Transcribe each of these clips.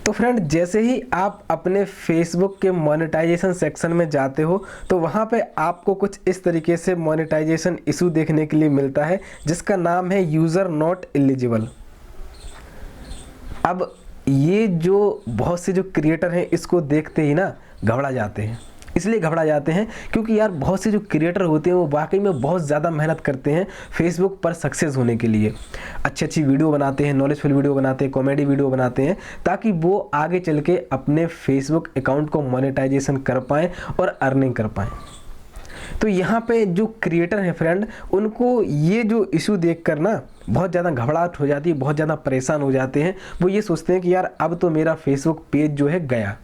तो फ्रेंड, जैसे ही आप अपने फेसबुक के मोनेटाइजेशन सेक्शन में जाते हो तो वहाँ पे आपको कुछ इस तरीके से मोनेटाइजेशन इशू देखने के लिए मिलता है जिसका नाम है यूज़र नॉट एलिजिबल। अब ये जो बहुत से जो क्रिएटर हैं इसको देखते ही ना घबरा जाते हैं। इसलिए घबरा जाते हैं क्योंकि यार बहुत से जो क्रिएटर होते हैं वो वाकई में बहुत ज़्यादा मेहनत करते हैं फेसबुक पर सक्सेस होने के लिए। अच्छी अच्छी वीडियो बनाते हैं, नॉलेजफुल वीडियो बनाते हैं, कॉमेडी वीडियो बनाते हैं ताकि वो आगे चल के अपने फेसबुक अकाउंट को मोनेटाइजेशन कर पाएँ और अर्निंग कर पाएँ। तो यहाँ पे जो क्रिएटर हैं फ्रेंड, उनको ये जो इशू देखकर ना बहुत ज़्यादा घबराहट हो जाती है, बहुत ज़्यादा परेशान हो जाते हैं। वो ये सोचते हैं कि यार अब तो मेरा फेसबुक पेज जो है गया,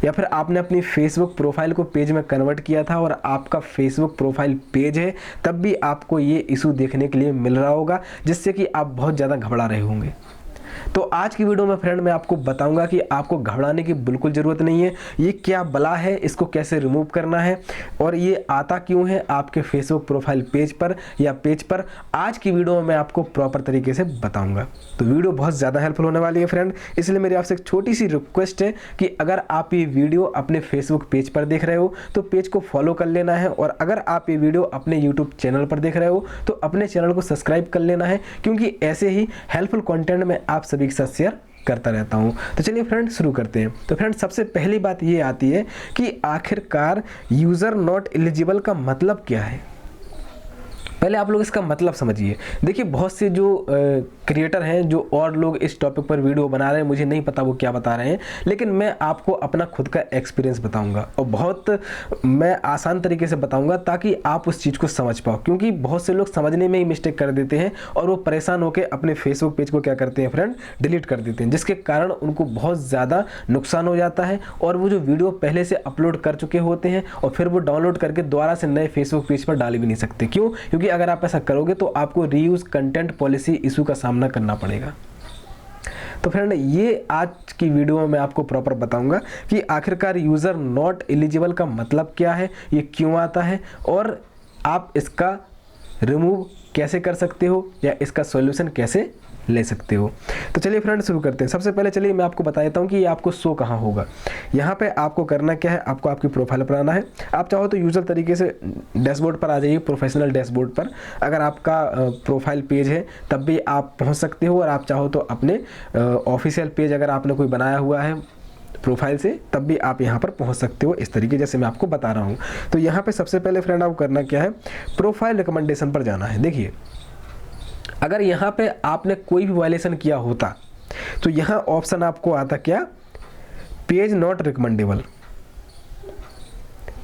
या फिर आपने अपनी फेसबुक प्रोफाइल को पेज में कन्वर्ट किया था और आपका फेसबुक प्रोफाइल पेज है, तब भी आपको ये इशू देखने के लिए मिल रहा होगा जिससे कि आप बहुत ज़्यादा घबरा रहे होंगे। तो आज की वीडियो में फ्रेंड मैं आपको बताऊंगा कि आपको घबराने की बिल्कुल ज़रूरत नहीं है। ये क्या बला है, इसको कैसे रिमूव करना है और ये आता क्यों है आपके फेसबुक प्रोफाइल पेज पर या पेज पर, आज की वीडियो में मैं आपको प्रॉपर तरीके से बताऊंगा। तो वीडियो बहुत ज़्यादा हेल्पफुल होने वाली है फ्रेंड, इसलिए मेरी आपसे एक छोटी सी रिक्वेस्ट है कि अगर आप ये वीडियो अपने फेसबुक पेज पर देख रहे हो तो पेज को फॉलो कर लेना है, और अगर आप ये वीडियो अपने यूट्यूब चैनल पर देख रहे हो तो अपने चैनल को सब्सक्राइब कर लेना है, क्योंकि ऐसे ही हेल्पफुल कंटेंट में आप सभी के साथ शेयर करता रहता हूं। तो चलिए फ्रेंड शुरू करते हैं। तो फ्रेंड सबसे पहली बात ये आती है कि आखिरकार यूज़र नॉट एलिजिबल का मतलब क्या है। पहले आप लोग इसका मतलब समझिए। देखिए बहुत से जो क्रिएटर हैं, जो और लोग इस टॉपिक पर वीडियो बना रहे हैं, मुझे नहीं पता वो क्या बता रहे हैं, लेकिन मैं आपको अपना खुद का एक्सपीरियंस बताऊंगा और बहुत मैं आसान तरीके से बताऊंगा ताकि आप उस चीज़ को समझ पाओ। क्योंकि बहुत से लोग समझने में ही मिस्टेक कर देते हैं और वो परेशान होकर अपने फेसबुक पेज को क्या करते हैं फ्रेंड, डिलीट कर देते हैं, जिसके कारण उनको बहुत ज़्यादा नुकसान हो जाता है और वो जो वीडियो पहले से अपलोड कर चुके होते हैं और फिर वो डाउनलोड करके दोबारा से नए फेसबुक पेज पर डाल भी नहीं सकते। क्यों? क्योंकि अगर आप ऐसा करोगे तो आपको रीयूज कंटेंट पॉलिसी इशू का सामना करना पड़ेगा। तो फ्रेंड ये आज की वीडियो में मैं आपको प्रॉपर बताऊंगा कि आखिरकार यूज़र नॉट एलिजिबल का मतलब क्या है, ये क्यों आता है और आप इसका रिमूव कैसे कर सकते हो या इसका सॉल्यूशन कैसे ले सकते हो। तो चलिए फ्रेंड शुरू करते हैं। सबसे पहले चलिए मैं आपको बता देता हूँ कि ये आपको शो कहाँ होगा। यहाँ पे आपको करना क्या है, आपको आपकी प्रोफाइल पर आना है। आप चाहो तो यूजर तरीके से डैशबोर्ड पर आ जाइए, प्रोफेशनल डैशबोर्ड पर। अगर आपका प्रोफाइल पेज है तब भी आप पहुँच सकते हो, और आप चाहो तो अपने ऑफिशियल पेज अगर आपने कोई बनाया हुआ है प्रोफाइल से तब भी आप यहाँ पर पहुँच सकते हो, इस तरीके जैसे मैं आपको बता रहा हूँ। तो यहाँ पर सबसे पहले फ्रेंड आपको करना क्या है, प्रोफाइल रिकमेंडेशन पर जाना है। देखिए अगर यहाँ पे आपने कोई भी वायलेशन किया होता तो यहाँ ऑप्शन आपको आता क्या, page not recommendable,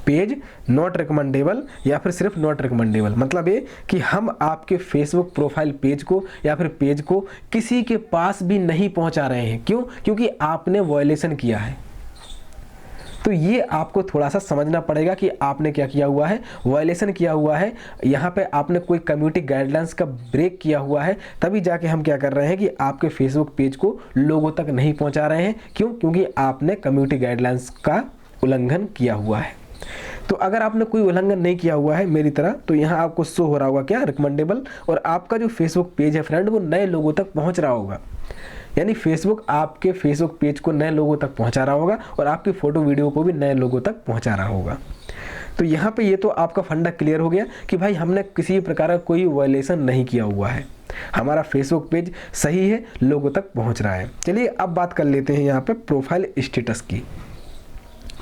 page not recommendable या फिर सिर्फ नॉट रिकमेंडेबल। मतलब ये कि हम आपके फेसबुक प्रोफाइल पेज को या फिर पेज को किसी के पास भी नहीं पहुंचा रहे हैं। क्यों? क्योंकि आपने वायलेशन किया है। तो ये आपको थोड़ा सा समझना पड़ेगा कि आपने क्या किया हुआ है, वायलेशन किया हुआ है। यहाँ पे आपने कोई कम्युनिटी गाइडलाइंस का ब्रेक किया हुआ है, तभी जाके हम क्या कर रहे हैं कि आपके फेसबुक पेज को लोगों तक नहीं पहुँचा रहे हैं। क्यों? क्योंकि आपने कम्युनिटी गाइडलाइंस का उल्लंघन किया हुआ है। तो अगर आपने कोई उल्लंघन नहीं किया हुआ है मेरी तरह, तो यहाँ आपको शो हो रहा होगा क्या, रिकमेंडेबल, और आपका जो फेसबुक पेज है फ्रेंड वो नए लोगों तक पहुँच रहा होगा। यानी फेसबुक आपके फेसबुक पेज को नए लोगों तक पहुंचा रहा होगा और आपकी फ़ोटो वीडियो को भी नए लोगों तक पहुंचा रहा होगा। तो यहाँ पे ये तो आपका फंडा क्लियर हो गया कि भाई हमने किसी प्रकार का कोई वायलेशन नहीं किया हुआ है, हमारा फेसबुक पेज सही है, लोगों तक पहुँच रहा है। चलिए अब बात कर लेते हैं यहाँ पर प्रोफाइल स्टेटस की।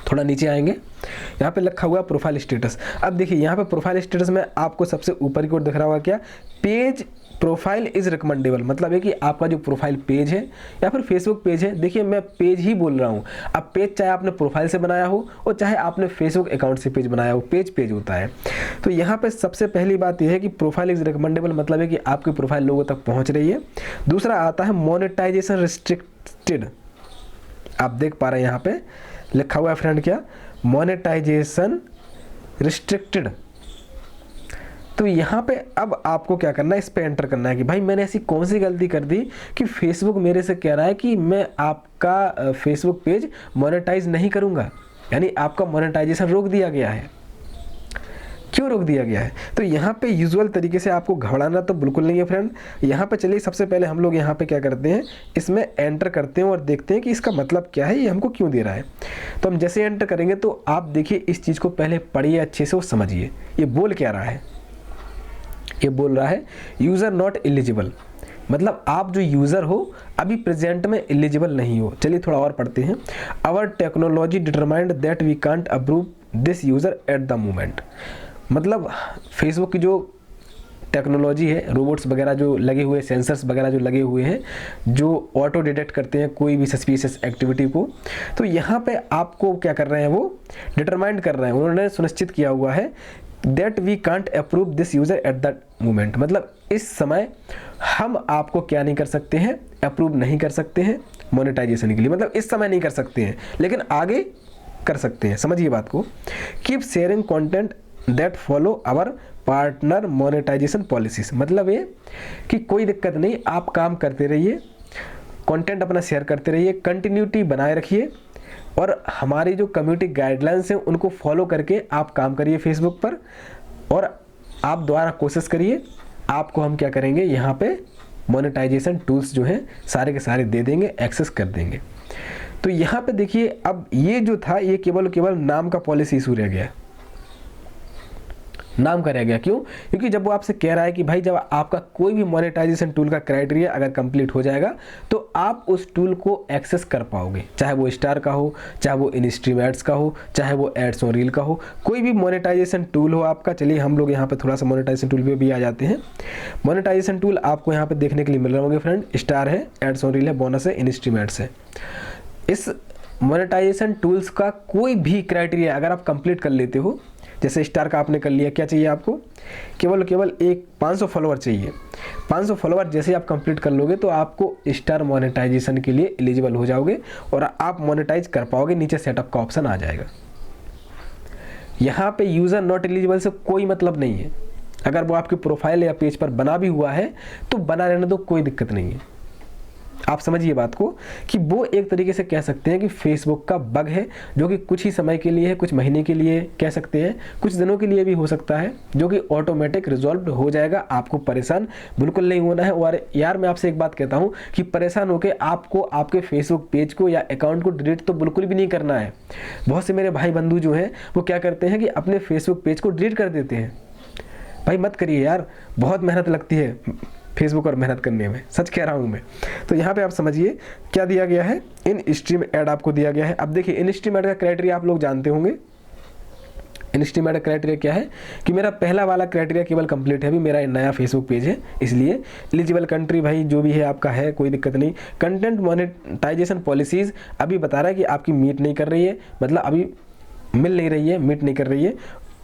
थोड़ा नीचे आएंगे, यहाँ पे लिखा हुआ प्रोफाइल स्टेटस। अब देखिए यहाँ पे प्रोफाइल स्टेटस में आपको सबसे ऊपर की ओर दिख रहा होगा क्या, पेज प्रोफाइल इज रिकमेंडेबल। मतलब है कि आपका जो प्रोफाइल पेज है या फिर फेसबुक पेज है, देखिए मैं पेज ही बोल रहा हूँ। अब पेज चाहे आपने प्रोफाइल से बनाया हो और चाहे आपने फेसबुक अकाउंट से पेज बनाया हो, पेज होता है। तो यहाँ पे सबसे पहली बात यह है कि प्रोफाइल इज रिकमेंडेबल, मतलब है कि आपकी प्रोफाइल लोगों तक पहुँच रही है। दूसरा आता है मोनेटाइजेशन रिस्ट्रिक्टेड। आप देख पा रहे हैं यहाँ पे लिखा हुआ है फ्रेंड क्या, मोनेटाइजेशन रिस्ट्रिक्टेड। तो यहाँ पे अब आपको क्या करना है, इस पे एंटर करना है कि भाई मैंने ऐसी कौन सी गलती कर दी कि फेसबुक मेरे से कह रहा है कि मैं आपका फेसबुक पेज मोनेटाइज नहीं करूँगा, यानी आपका मोनेटाइजेशन रोक दिया गया है। क्यों रोक दिया गया है? तो यहाँ पे यूजुअल तरीके से आपको घबराना तो बिल्कुल नहीं है फ्रेंड। यहाँ पे चलिए सबसे पहले हम लोग यहाँ पे क्या करते हैं, इसमें एंटर करते हैं और देखते हैं कि इसका मतलब क्या है, ये हमको क्यों दे रहा है। तो हम जैसे एंटर करेंगे तो आप देखिए इस चीज़ को पहले पढ़िए अच्छे से और समझिए ये बोल क्या रहा है। ये बोल रहा है यूज़र नॉट एलिजिबल, मतलब आप जो यूज़र हो अभी प्रेजेंट में एलिजिबल नहीं हो। चलिए थोड़ा और पढ़ते हैं। Our technology determined that we can't approve this user at the moment, मतलब फेसबुक की जो टेक्नोलॉजी है, रोबोट्स वगैरह जो लगे हुए, सेंसर्स वगैरह जो लगे हुए हैं, जो ऑटो डिटेक्ट करते हैं कोई भी सस्पिशियस एक्टिविटी को, तो यहाँ पे आपको क्या कर रहे हैं, वो डिटरमाइंड कर रहे हैं, उन्होंने सुनिश्चित किया हुआ है that we can't approve this user at that moment, मतलब इस समय हम आपको क्या नहीं कर सकते हैं, अप्रूव नहीं कर सकते हैं मोनेटाइजेशन के लिए, मतलब इस समय नहीं कर सकते हैं लेकिन आगे कर सकते हैं। समझिए बात को। Keep sharing content that follow our partner monetization policies, मतलब ये कि कोई दिक्कत नहीं, आप काम करते रहिए, कंटेंट अपना शेयर करते रहिए, कंटिन्यूटी बनाए रखिए और हमारी जो कम्युनिटी गाइडलाइंस हैं उनको फॉलो करके आप काम करिए फेसबुक पर, और आप द्वारा कोशिश करिए, आपको हम क्या करेंगे यहाँ पे मोनेटाइजेशन टूल्स जो हैं सारे के सारे दे देंगे, एक्सेस कर देंगे। तो यहाँ पे देखिए अब ये जो था ये केवल नाम का पॉलिसी इशू रह गया, नाम का रह गया। क्यों? क्योंकि जब वो आपसे कह रहा है कि भाई जब आपका कोई भी मोनेटाइजेशन टूल का क्राइटेरिया अगर कंप्लीट हो जाएगा तो आप उस टूल को एक्सेस कर पाओगे, चाहे वो स्टार का हो, चाहे वो इनस्ट्रीम एड्स का हो, चाहे वो एड्स ऑन रील का हो, कोई भी मोनेटाइजेशन टूल हो आपका। चलिए हम लोग यहाँ पे थोड़ा सा मोनेटाइजेशन टूल पे भी आ जाते हैं। मोनेटाइजेशन टूल आपको यहाँ पे देखने के लिए मिल रहे होंगे फ्रेंड, स्टार है, एड्स ऑन रील है, बोनस है, इनस्ट्रीम एड्स है। इस मोनेटाइजेशन टूल्स का कोई भी क्राइटेरिया अगर आप कंप्लीट कर लेते हो, जैसे स्टार का आपने कर लिया, क्या चाहिए आपको, केवल एक 500 फॉलोअर चाहिए। 500 फॉलोअर जैसे आप कंप्लीट कर लोगे तो आपको स्टार मोनेटाइजेशन के लिए एलिजिबल हो जाओगे और आप मोनेटाइज कर पाओगे, नीचे सेटअप का ऑप्शन आ जाएगा। यहाँ पे यूज़र नॉट एलिजिबल से कोई मतलब नहीं है, अगर वो आपकी प्रोफाइल या पेज पर बना भी हुआ है तो बना रहने दो, कोई दिक्कत नहीं है। आप समझिए बात को कि वो एक तरीके से कह सकते हैं कि फेसबुक का बग है जो कि कुछ ही समय के लिए है, कुछ महीने के लिए कह सकते हैं, कुछ दिनों के लिए भी हो सकता है, जो कि ऑटोमेटिक रिजॉल्व हो जाएगा। आपको परेशान बिल्कुल नहीं होना है। और यार मैं आपसे एक बात कहता हूँ कि परेशान होकर आपको आपके फेसबुक पेज को या अकाउंट को डिलीट तो बिल्कुल भी नहीं करना है। बहुत से मेरे भाई बंधु जो हैं वो क्या करते हैं कि अपने फेसबुक पेज को डिलीट कर देते हैं। भाई मत करिए यार, बहुत मेहनत लगती है फेसबुक और मेहनत करने में, सच कह रहा हूँ मैं। तो यहाँ पे आप समझिए क्या दिया गया है, इन स्ट्रीम ऐड आपको दिया गया है। अब देखिए इन स्ट्रीम ऐड का क्राइटेरिया आप लोग जानते होंगे। इन स्ट्रीम ऐड का क्राइटेरिया क्या है कि मेरा पहला वाला क्राइटेरिया केवल कंप्लीट है, अभी मेरा नया फेसबुक पेज है, इसलिए एलिजिबल कंट्री भाई जो भी है आपका है, कोई दिक्कत नहीं। कंटेंट मोनेटाइजेशन पॉलिसीज़ अभी बता रहा है कि आपकी मीट नहीं कर रही है, मतलब अभी मिल नहीं रही है, मीट नहीं कर रही है।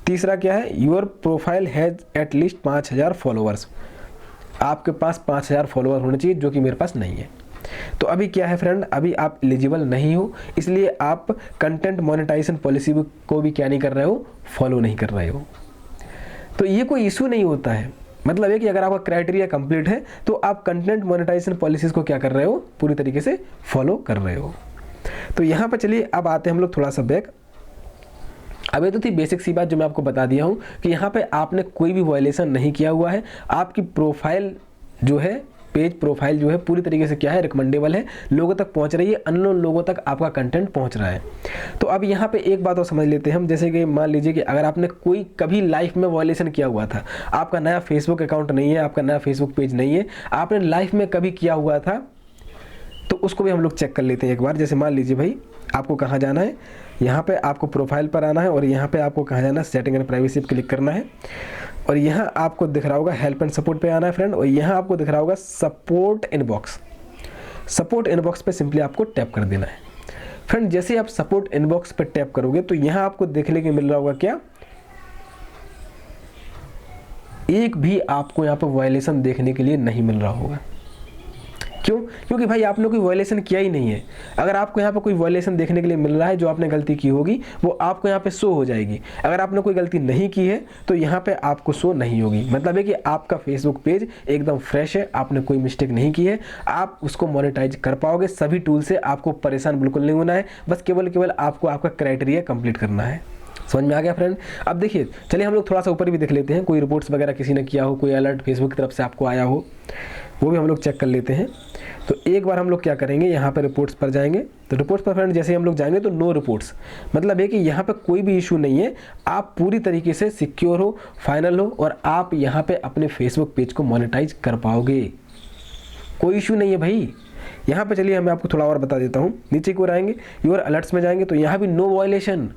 तीसरा क्या है, your profile has at least 5000 followers, आपके पास 5000 फॉलोअर होने चाहिए, जो कि मेरे पास नहीं है। तो अभी क्या है फ्रेंड, अभी आप एलिजिबल नहीं हो, इसलिए आप कंटेंट मोनेटाइजेशन पॉलिसी को भी क्या नहीं कर रहे हो, फॉलो नहीं कर रहे हो। तो ये कोई इशू नहीं होता है, मतलब है कि अगर आपका क्राइटेरिया कंप्लीट है तो आप कंटेंट मोनेटाइजेशन पॉलिसीज़ को क्या कर रहे हो, पूरी तरीके से फॉलो कर रहे हो। तो यहाँ पर चलिए अब आते हैं हम लोग थोड़ा सा बैक। अब ये तो थी बेसिक सी बात जो मैं आपको बता दिया हूँ कि यहाँ पे आपने कोई भी वायलेशन नहीं किया हुआ है, आपकी प्रोफाइल जो है, पेज प्रोफाइल जो है पूरी तरीके से क्या है, रिकमेंडेबल है, लोगों तक पहुँच रही है, अननोन लोगों तक आपका कंटेंट पहुँच रहा है। तो अब यहाँ पे एक बात और समझ लेते हैं हम, जैसे कि मान लीजिए कि अगर आपने कोई कभी लाइफ में वायलेशन किया हुआ था, आपका नया फेसबुक अकाउंट नहीं है, आपका नया फेसबुक पेज नहीं है, आपने लाइफ में कभी किया हुआ था, तो उसको भी हम लोग चेक कर लेते हैं एक बार। जैसे मान लीजिए भाई आपको कहाँ जाना है, यहाँ पे आपको प्रोफाइल पर आना है और यहाँ पे आपको कहाँ जाना है, सेटिंग एंड प्राइवेसी पे क्लिक करना है और यहाँ आपको दिख रहा होगा हेल्प एंड सपोर्ट पे आना है फ्रेंड, और यहाँ आपको दिख रहा होगा सपोर्ट इनबॉक्स। सपोर्ट इनबॉक्स पे सिंपली आपको टैप कर देना है फ्रेंड। जैसे ही आप सपोर्ट इनबॉक्स पे टैप करोगे तो यहाँ आपको देखने को मिल रहा होगा क्या, एक भी आपको यहाँ पर वायलेशन देखने के लिए नहीं मिल रहा होगा। क्यों? क्योंकि भाई आपने कोई वायलेशन किया ही नहीं है। अगर आपको यहाँ पर कोई वायलेशन देखने के लिए मिल रहा है, जो आपने गलती की होगी वो आपको यहाँ पे शो हो जाएगी। अगर आपने कोई गलती नहीं की है तो यहाँ पे आपको शो नहीं होगी। मतलब है कि आपका फेसबुक पेज एकदम फ्रेश है, आपने कोई मिस्टेक नहीं की है, आप उसको मोनेटाइज कर पाओगे सभी टूल से। आपको परेशान बिल्कुल नहीं होना है, बस केवल आपको आपका क्राइटेरिया कंप्लीट करना है। समझ में आ गया फ्रेंड। अब देखिए, चलिए हम लोग थोड़ा सा ऊपर भी देख लेते हैं, कोई रिपोर्ट्स वगैरह किसी ने किया हो, कोई अलर्ट फेसबुक की तरफ से आपको आया हो, वो भी हम लोग चेक कर लेते हैं। तो एक बार हम लोग क्या करेंगे, यहाँ पर रिपोर्ट्स पर जाएंगे। तो रिपोर्ट्स पर फ्रेंड जैसे ही हम लोग जाएंगे तो नो रिपोर्ट्स, मतलब है कि यहाँ पे कोई भी इशू नहीं है, आप पूरी तरीके से सिक्योर हो, फाइनल हो, और आप यहाँ पे अपने फेसबुक पेज को मोनेटाइज कर पाओगे। कोई इशू नहीं है भाई। यहाँ पे चलिए मैं आपको थोड़ा और बता देता हूँ। नीचे की ओर आएंगे, योर अलर्ट्स में जाएंगे तो यहाँ भी नो वायलेशन,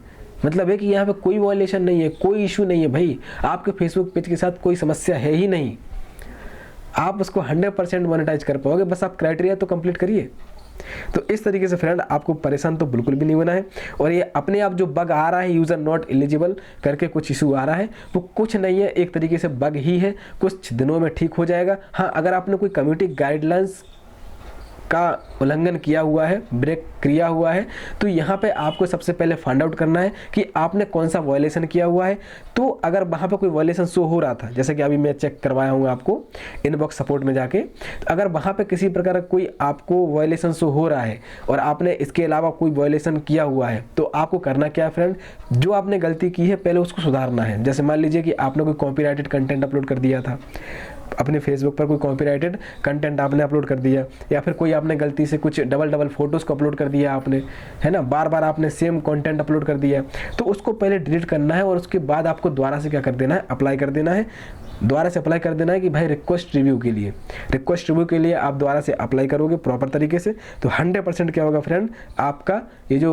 मतलब है कि यहाँ पे कोई वायलेशन नहीं है, कोई इशू नहीं है भाई। आपके फेसबुक पेज के साथ कोई समस्या है ही नहीं, आप उसको 100% मोनेटाइज कर पाओगे, बस आप क्राइटेरिया तो कंप्लीट करिए। तो इस तरीके से फ्रेंड आपको परेशान तो बिल्कुल भी नहीं होना है। और ये अपने आप जो बग आ रहा है, यूज़र नॉट एलिजिबल करके कुछ इशू आ रहा है, वो कुछ नहीं है, एक तरीके से बग ही है, कुछ दिनों में ठीक हो जाएगा। हाँ, अगर आपने कोई कम्युनिटी गाइडलाइंस का उल्लंघन किया हुआ है, ब्रेक किया हुआ है, तो यहाँ पे आपको सबसे पहले फाइंड आउट करना है कि आपने कौन सा वायलेशन किया हुआ है। तो अगर वहाँ पे कोई वायलेशन शो हो रहा था, जैसे कि अभी मैं चेक करवाया हूँ आपको इनबॉक्स सपोर्ट में जाके, तो अगर वहाँ पे किसी प्रकार का कोई आपको वायलेशन शो हो रहा है और आपने इसके अलावा कोई वायलेशन किया हुआ है, तो आपको करना क्या है फ्रेंड, जो आपने गलती की है पहले उसको सुधारना है। जैसे मान लीजिए कि आपने कोई कॉपीराइटेड कंटेंट अपलोड कर दिया था अपने फेसबुक पर, कोई कॉपीराइटेड कंटेंट आपने अपलोड कर दिया, या फिर कोई आपने गलती से कुछ डबल फोटोज़ को अपलोड कर दिया आपने, है ना, बार बार आपने सेम कंटेंट अपलोड कर दिया, तो उसको पहले डिलीट करना है और उसके बाद आपको दोबारा से क्या कर देना है, अप्लाई कर देना है। दोबारा से अप्लाई कर देना है कि भाई रिक्वेस्ट रिव्यू के लिए आप दोबारा से अप्लाई करोगे प्रॉपर तरीके से, तो 100% क्या होगा फ्रेंड, आपका ये जो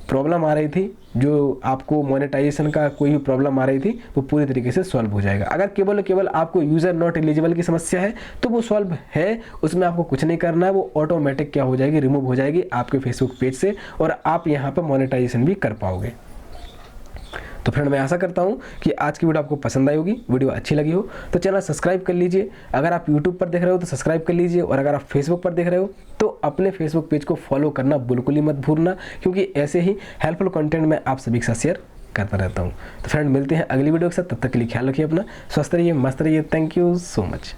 प्रॉब्लम आ रही थी, जो आपको मोनेटाइजेशन का कोई भी प्रॉब्लम आ रही थी, वो पूरी तरीके से सॉल्व हो जाएगा। अगर केवल आपको यूज़र नॉट एलिजिबल की समस्या है तो वो सॉल्व है, उसमें आपको कुछ नहीं करना है, वो ऑटोमेटिक क्या हो जाएगी, रिमूव हो जाएगी आपके फेसबुक पेज से, और आप यहाँ पर मोनेटाइजेशन भी कर पाओगे। तो फ्रेंड मैं आशा करता हूँ कि आज की वीडियो आपको पसंद आई होगी, वीडियो अच्छी लगी हो तो चैनल सब्सक्राइब कर लीजिए। अगर आप यूट्यूब पर देख रहे हो तो सब्सक्राइब कर लीजिए, और अगर आप फेसबुक पर देख रहे हो तो अपने फेसबुक पेज को फॉलो करना बिल्कुल ही मत भूलना, क्योंकि ऐसे ही हेल्पफुल कंटेंट मैं आप सभी के साथ शेयर करता रहता हूँ। तो फ्रेंड मिलते हैं अगली वीडियो के साथ, तब तक के लिए ख्याल रखिए अपना, स्वस्थ रहिए, मस्त रहिए। Thank you so much.